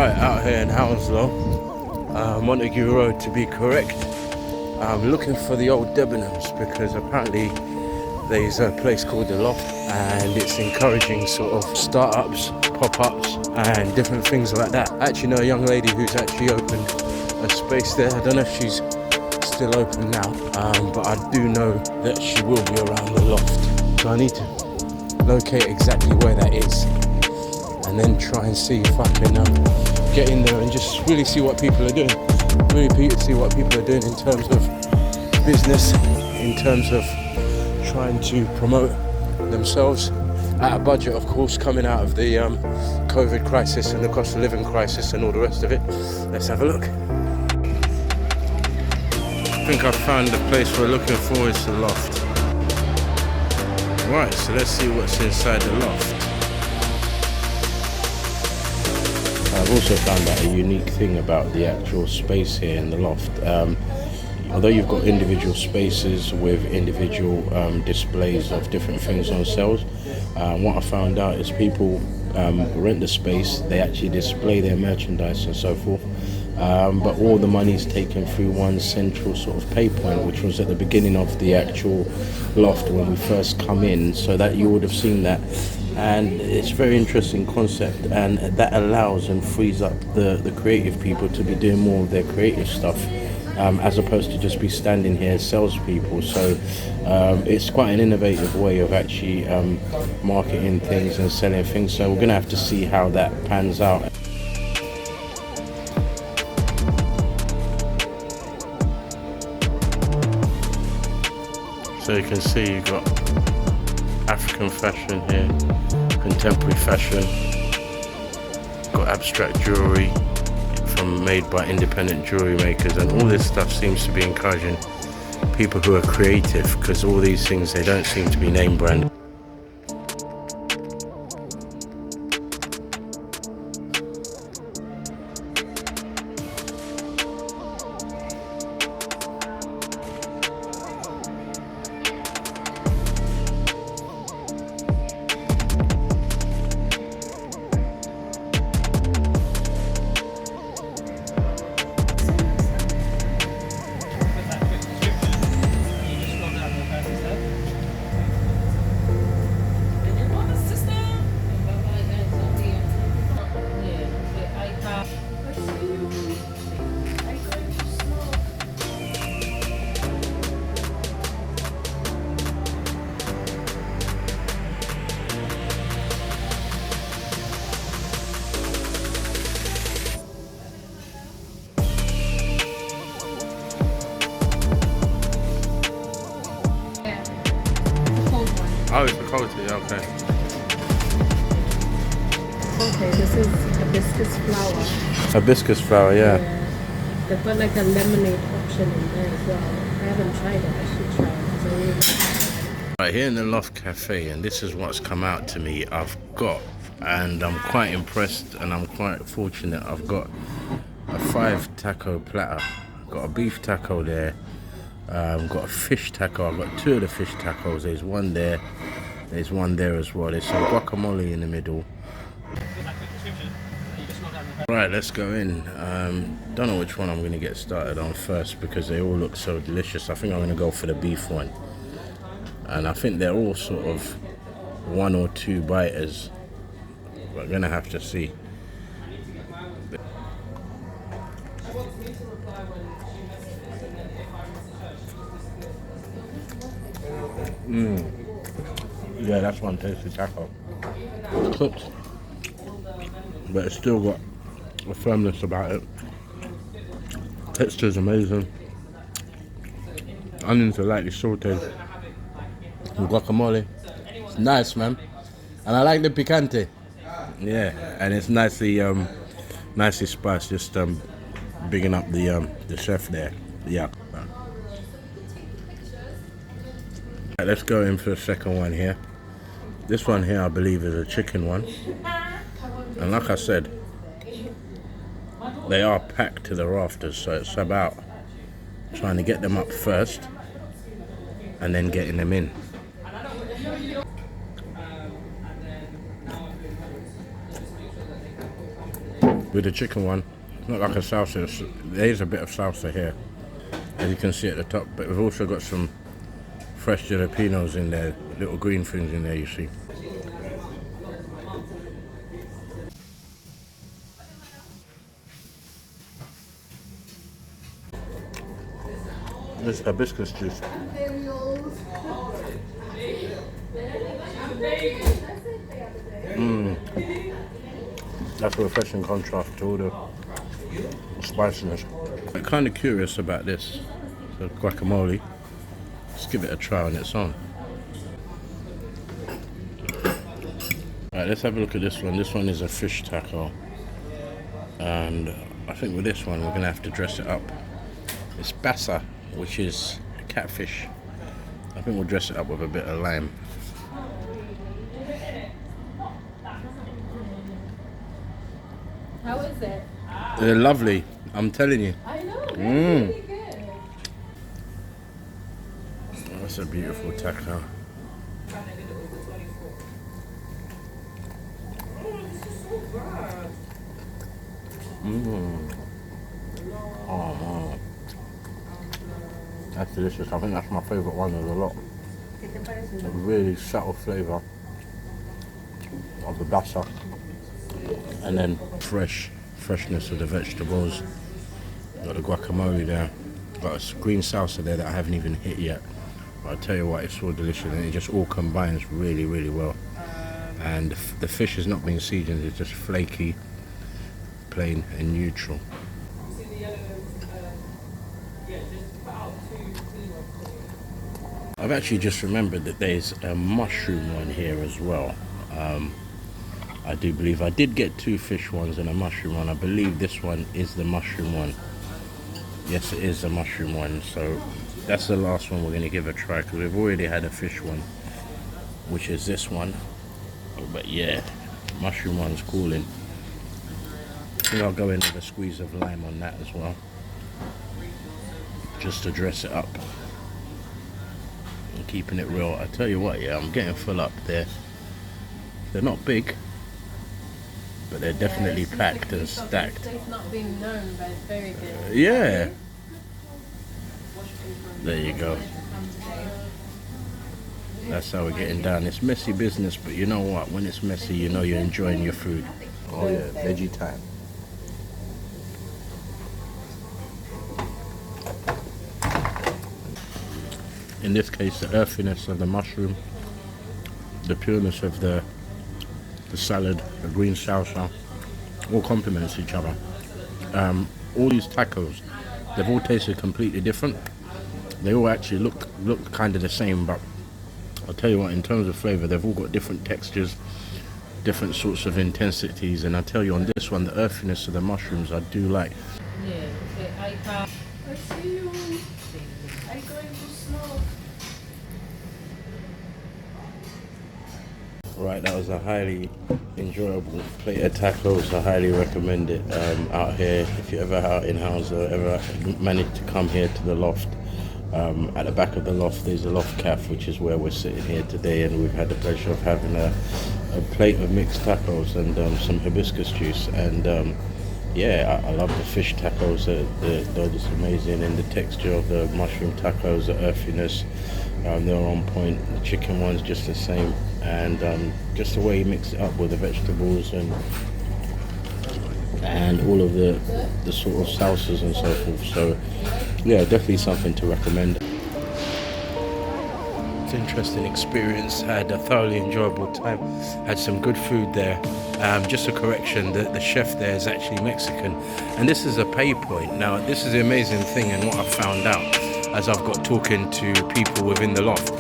Right, out here in Hounslow, Montague Road to be correct. I'm looking for the old Debenhams because apparently there's a place called the Loft and it's encouraging sort of startups, pop-ups and different things like that. I actually know a young lady who's actually opened a space there. I don't know if she's still open now, but I do know that she will be around the Loft. So I need to locate exactly where that is and then try and see if I can get in there and just really see what people are doing. Really see what people are doing in terms of business, in terms of trying to promote themselves at a budget, of course, coming out of the COVID crisis and the cost of living crisis and all the rest of it. Let's have a look. I think I've found the place we're looking for. Is the Loft. Right, so let's see what's inside the Loft. I've also found out a unique thing about the actual space here in the Loft. Although you've got individual spaces with individual displays of different things on sales, what I found out is people rent the space, they actually display their merchandise and so forth, but all the money's taken through one central sort of pay point, which was at the beginning of the actual Loft when we first come in, so that you would have seen that. And it's a very interesting concept, and that allows and frees up the creative people to be doing more of their creative stuff, as opposed to just be standing here as salespeople. So it's quite an innovative way of actually marketing things and selling things. So we're going to have to see how that pans out. So you can see you've got African fashion here, contemporary fashion, got abstract jewellery made by independent jewellery makers, and all this stuff seems to be encouraging people who are creative, because all these things, they don't seem to be name brand. Oh, it's the quality, okay. Okay, this is hibiscus flower. Hibiscus flower, yeah. They put like a lemonade option in there as well. I haven't tried it, I should try it. So really like Right here in the Loft Cafe, and this is what's come out to me. I've got, and I'm quite impressed and I'm quite fortunate, I've got a 5 taco platter. Got a beef taco there. Got a fish taco. I've got 2 of the fish tacos. There's one there. There's one there as well. There's some guacamole in the middle. Right, let's go in. Don't know which one I'm going to get started on first because they all look so delicious. I think I'm going to go for the beef one. And I think they're all sort of 1 or 2 biters. We're going to have to see. Yeah, that's one tasty taco. It's cooked, but it's still got a firmness about it. Texture's amazing. Onions are lightly sauteed. And guacamole. It's nice, man. And I like the picante. Yeah, and it's nicely spiced. Just bigging up the chef there. Yeah. Right, let's go in for the second one here. This one here, I believe, is a chicken one. And like I said, they are packed to the rafters, so it's about trying to get them up first and then getting them in. With the chicken one, it's not like a salsa. There is a bit of salsa here, as you can see at the top, but we've also got some fresh jalapenos in there, little green things in there, you see. This hibiscus juice. That's a refreshing contrast to all the spiciness. I'm kind of curious about this. So guacamole. Let's give it a try on its own. Alright, let's have a look at this one. This one is a fish taco. And I think with this one we're going to have to dress it up. It's basa, which is a catfish. I think we'll dress it up with a bit of lime. How is it? They're lovely, I'm telling you. I know, they're really good. Oh, that's a beautiful taco. Oh man, that's delicious. I think that's my favourite one of the lot. A really subtle flavour of the basa, and then freshness of the vegetables. Got the guacamole there. Got a green salsa there that I haven't even hit yet. But I'll tell you what, it's so delicious, and it just all combines really, really well. And the fish is not being seasoned; it's just flaky, plain and neutral. I've actually just remembered that there's a mushroom one here as well. I do believe I did get 2 fish ones and a mushroom one. I believe this one is the mushroom one. Yes, it is the mushroom one. So that's the last one we're going to give a try, because we've already had a fish one, which is this one. But yeah, mushroom one's cooling. I think I'll go in with a squeeze of lime on that as well, just to dress it up. And keeping it real, I tell you what, yeah, I'm getting full up there. They're not big, but they're definitely packed and stacked. It's not being known, but it's very good. Yeah. There you go. That's how we're getting down. It's messy business, but you know what? When it's messy, you know you're enjoying your food. Oh yeah, veggie time. In this case, the earthiness of the mushroom, the pureness of the salad, the green salsa, all complements each other. All these tacos, they've all tasted completely different. They all actually look kind of the same, but I'll tell you what, in terms of flavor, they've all got different textures, different sorts of intensities, and I tell you on this one, the earthiness of the mushrooms I do like. Yeah, okay, I see you. I'm going to smoke. Right, that was a highly enjoyable plate of tacos. I highly recommend it out here. If you're ever out in Hounslow, ever managed to come here to the Loft, at the back of the Loft there's a Loft Cafe, which is where we're sitting here today, and we've had the pleasure of having a plate of mixed tacos and some hibiscus juice. And yeah, I love the fish tacos. They're just amazing, and the texture of the mushroom tacos, the earthiness, they're on point. The chicken one's just the same, and just the way you mix it up with the vegetables and all of the sort of salsas and so forth. So yeah, definitely something to recommend. It's an interesting experience. Had a thoroughly enjoyable time. Had some good food there. Just a correction, the chef there is actually Mexican, and this is a pay point. Now this is the amazing thing, and what I've found out as I've got talking to people within the Loft,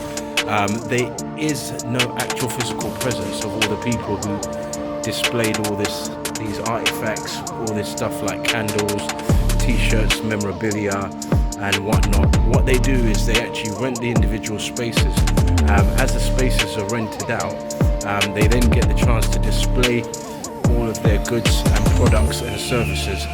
there is no actual physical presence of all the people who displayed all these artifacts, all this stuff like candles, t-shirts, memorabilia and whatnot. What they do is they actually rent the individual spaces. As the spaces are rented out, they then get the chance to display all of their goods and products and services